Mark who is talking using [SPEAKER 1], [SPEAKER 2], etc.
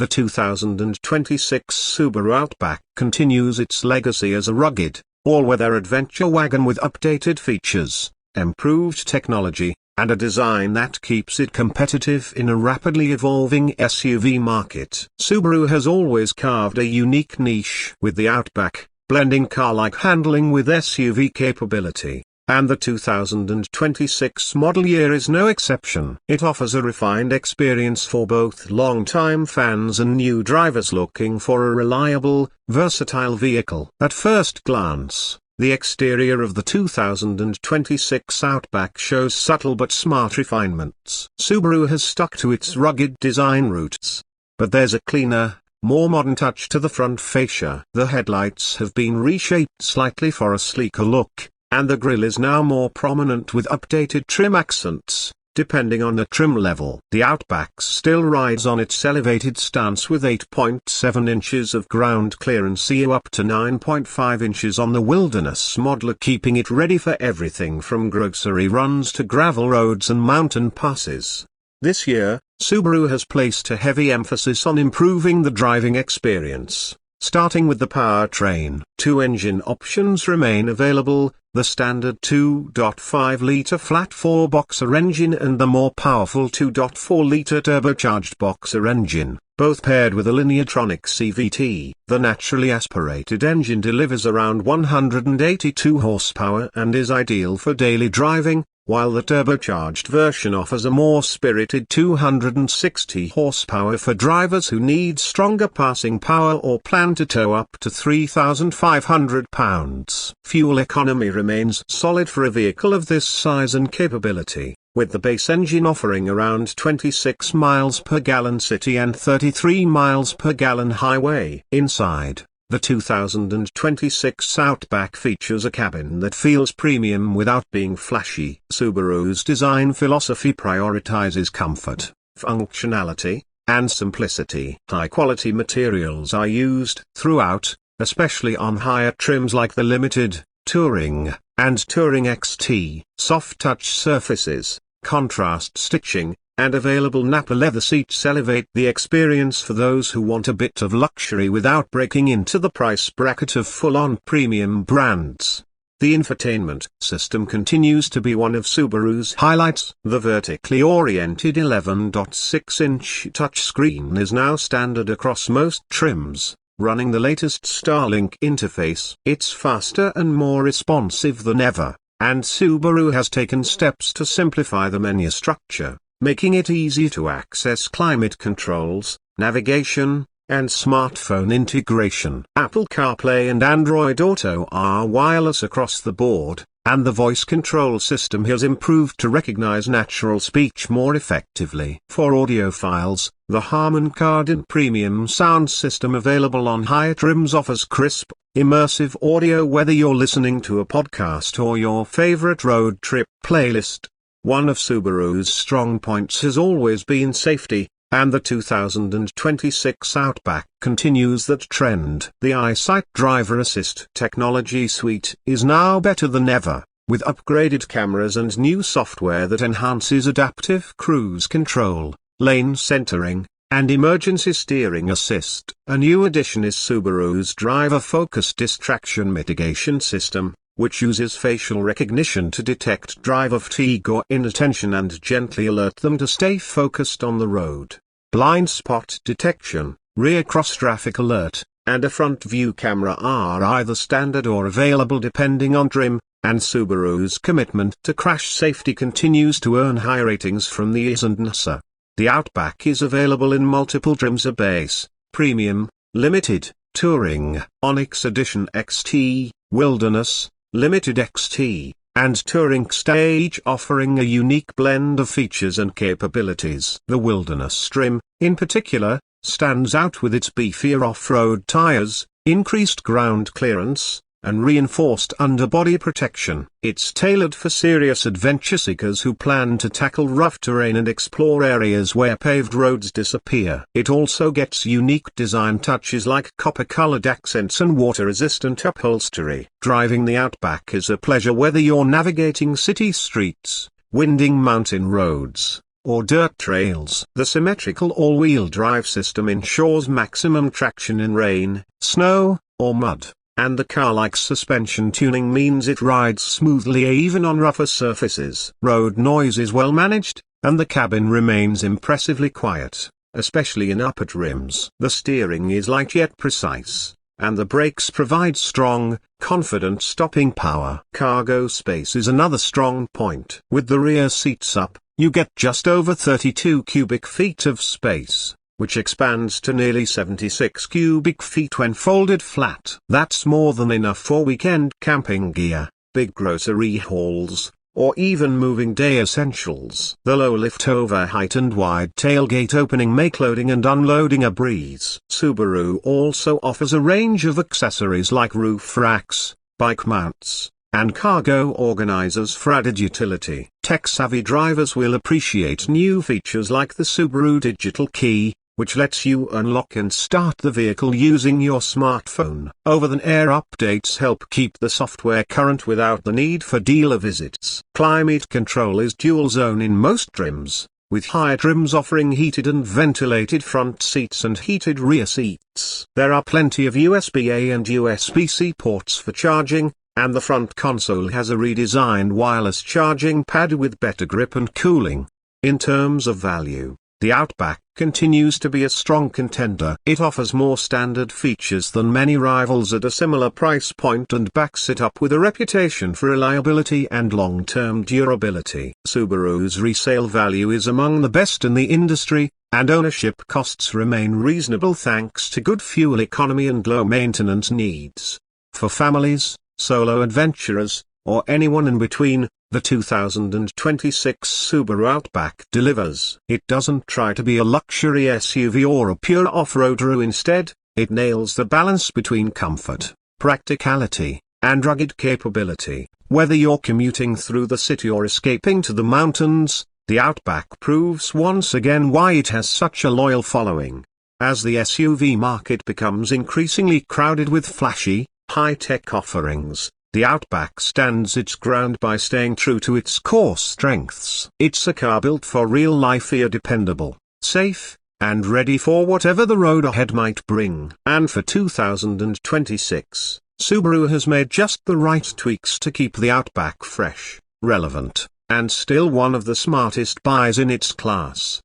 [SPEAKER 1] The 2026 Subaru Outback continues its legacy as a rugged, all-weather adventure wagon with updated features, improved technology, and a design that keeps it competitive in a rapidly evolving SUV market. Subaru has always carved a unique niche with the Outback, blending car-like handling with SUV capability. And the 2026 model year is no exception. It offers a refined experience for both long-time fans and new drivers looking for a reliable, versatile vehicle. At first glance, the exterior of the 2026 Outback shows subtle but smart refinements. Subaru has stuck to its rugged design roots. But there's a cleaner, more modern touch to the front fascia. The headlights have been reshaped slightly for a sleeker look, and the grille is now more prominent with updated trim accents, depending on the trim level. The Outback still rides on its elevated stance with 8.7 inches of ground clearance up to 9.5 inches on the Wilderness model, keeping it ready for everything from grocery runs to gravel roads and mountain passes. This year, Subaru has placed a heavy emphasis on improving the driving experience. Starting with the powertrain, two engine options remain available, the standard 2.5-litre flat four-boxer engine and the more powerful 2.4-litre turbocharged boxer engine, both paired with a Lineartronic CVT. The naturally aspirated engine delivers around 182 horsepower and is ideal for daily driving, while the turbocharged version offers a more spirited 260 horsepower for drivers who need stronger passing power or plan to tow up to 3,500 pounds. Fuel economy remains solid for a vehicle of this size and capability, with the base engine offering around 26 miles per gallon city and 33 miles per gallon highway. Inside, the 2026 Outback features a cabin that feels premium without being flashy. Subaru's design philosophy prioritizes comfort, functionality, and simplicity. High-quality materials are used throughout, especially on higher trims like the Limited, Touring, and Touring XT. Soft-touch surfaces, contrast stitching, and available Nappa leather seats elevate the experience for those who want a bit of luxury without breaking into the price bracket of full-on premium brands. The infotainment system continues to be one of Subaru's highlights. The vertically oriented 11.6-inch touchscreen is now standard across most trims, running the latest Starlink interface. It's faster and more responsive than ever, and Subaru has taken steps to simplify the menu structure, making it easy to access climate controls, navigation, and smartphone integration. Apple CarPlay and Android Auto are wireless across the board, and the voice control system has improved to recognize natural speech more effectively. For audiophiles, the Harman Kardon premium sound system available on higher trims offers crisp, immersive audio whether you're listening to a podcast or your favorite road trip playlist. One of Subaru's strong points has always been safety, and the 2026 Outback continues that trend. The EyeSight Driver Assist technology suite is now better than ever, with upgraded cameras and new software that enhances adaptive cruise control, lane centering, and emergency steering assist. A new addition is Subaru's driver-focused distraction mitigation system, which uses facial recognition to detect driver fatigue or inattention and gently alert them to stay focused on the road. Blind spot detection, rear cross-traffic alert, and a front view camera are either standard or available depending on trim, and Subaru's commitment to crash safety continues to earn high ratings from the EASA and NASA. The Outback is available in multiple trims: a base, premium, limited, touring, Onyx Edition XT, Wilderness, Limited XT, and Touring Stage, offering a unique blend of features and capabilities. The Wilderness trim, in particular, stands out with its beefier off-road tires, increased ground clearance, and reinforced underbody protection. It's tailored for serious adventure seekers who plan to tackle rough terrain and explore areas where paved roads disappear. It also gets unique design touches like copper-colored accents and water-resistant upholstery. Driving the Outback is a pleasure whether you're navigating city streets, winding mountain roads, or dirt trails. The symmetrical all-wheel drive system ensures maximum traction in rain, snow, or mud, and the car-like suspension tuning means it rides smoothly even on rougher surfaces. Road noise is well managed, and the cabin remains impressively quiet, especially in upper trims. The steering is light yet precise, and the brakes provide strong, confident stopping power. Cargo space is another strong point. With the rear seats up, you get just over 32 cubic feet of space, which expands to nearly 76 cubic feet when folded flat. That's more than enough for weekend camping gear, big grocery hauls, or even moving day essentials. The low lift overheight and wide tailgate opening make loading and unloading a breeze. Subaru also offers a range of accessories like roof racks, bike mounts, and cargo organizers for added utility. Tech-savvy drivers will appreciate new features like the Subaru Digital Key, which lets you unlock and start the vehicle using your smartphone. Over-the-air updates help keep the software current without the need for dealer visits. Climate control is dual zone in most trims, with higher trims offering heated and ventilated front seats and heated rear seats. There are plenty of USB-A and USB-C ports for charging, and the front console has a redesigned wireless charging pad with better grip and cooling. In terms of value, the Outback continues to be a strong contender. It offers more standard features than many rivals at a similar price point and backs it up with a reputation for reliability and long-term durability. Subaru's resale value is among the best in the industry, and ownership costs remain reasonable thanks to good fuel economy and low maintenance needs. For families, solo adventurers, or anyone in between, the 2026 Subaru Outback delivers. It doesn't try to be a luxury SUV or a pure off-roader. Instead, it nails the balance between comfort, practicality, and rugged capability. Whether you're commuting through the city or escaping to the mountains, the Outback proves once again why it has such a loyal following. As the SUV market becomes increasingly crowded with flashy, high-tech offerings, the Outback stands its ground by staying true to its core strengths. It's a car built for real life, dependable, safe, and ready for whatever the road ahead might bring. And for 2026, Subaru has made just the right tweaks to keep the Outback fresh, relevant, and still one of the smartest buys in its class.